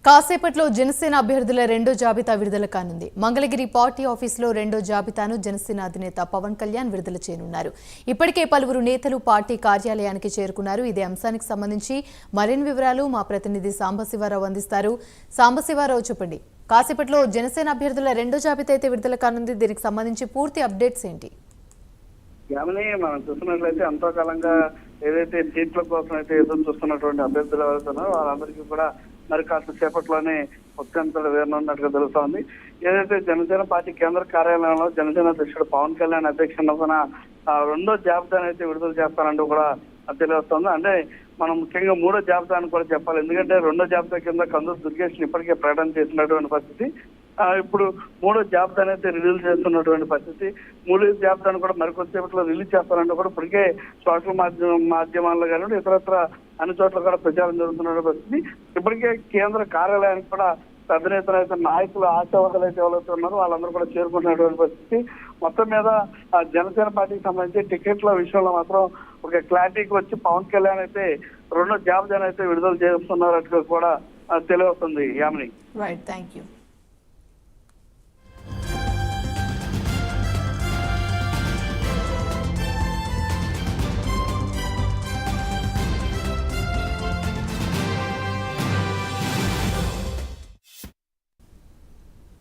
కాసేపట్లో జనసేన అభ్యర్థుల రెండో జాబితా విడుదల కానుంది. మంగళగిరి పార్టీ ఆఫీసులో రెండో జాబితాను జనసేన అధినేత పవన్ కళ్యాణ్ విడుదల చేయనున్నారు. ఇప్పటికే పలువురు నేతలు పార్టీ కార్యాలయానికి చేరుకున్నారు. ఇదే అంశానికి సంబంధించి మరిన్ని వివరాలు మా ప్రతినిధి సాంబశివరావు అందిస్తారు. సాంబశివరావు, చెప్పండి. కాసేపట్లో జనసేన అభ్యర్థుల రెండో జాబితా అయితే విడుదల కానుంది. దీనికి సంబంధించి పూర్తి అప్డేట్స్ ఏంటి? మనం చూస్తున్నట్లయితే ఎంతో కాలంగా ఏదైతే సీట్ల కోసం అయితే ఎదురు చూస్తున్నటువంటి అభ్యర్థులు ఎవరుతున్నారో వాళ్ళందరికీ కూడా మరి కాస్త సేపట్లోనే ఉత్కంఠలు వేరనున్నట్టుగా తెలుస్తోంది. ఏదైతే జనసేన పార్టీ కేంద్ర కార్యాలయంలో జనసేన అధ్యక్షుడు పవన్ కళ్యాణ్ అధ్యక్షతన రెండో జాబితాను అయితే విడుదల చేస్తారంటూ కూడా తెలియవస్తోంది. అంటే మనం ముఖ్యంగా మూడో జాబితాను కూడా చెప్పాలి. ఎందుకంటే రెండో జాబితా కింద కందూరు దుర్గేష్ ఇప్పటికే ప్రకటన చేసినటువంటి పరిస్థితి. ఇప్పుడు మూడో జాబితాను అయితే రిలీజ్ చేస్తున్నటువంటి పరిస్థితి. మూడో జాబితాను కూడా మరికొద్దిసేపట్లో రిలీజ్ చేస్తారంటూ కూడా ఇప్పటికే సోషల్ మాధ్యమాల్లో కానీ ఇతరత్ర అన్ని చోట్ల కూడా ప్రచారం జరుగుతున్న పరిస్థితి. ఇప్పటికే కేంద్ర కార్యాలయానికి కూడా పెద్ద నేతలు అయితే నాయకులు ఆశావాదులు అయితే ఎవరైతే ఉన్నారో వాళ్ళందరూ కూడా చేరుకుంటున్నటువంటి పరిస్థితి. మొత్తం మీద జనసేన పార్టీకి సంబంధించి టికెట్ల విషయంలో మాత్రం ఒక క్లారిటీకి వచ్చి పవన్ కళ్యాణ్ అయితే రెండో జాబితాను అయితే విడుదల చేస్తున్నట్టుగా కూడా తెలియవస్తుంది. యామిని. Right, thank you.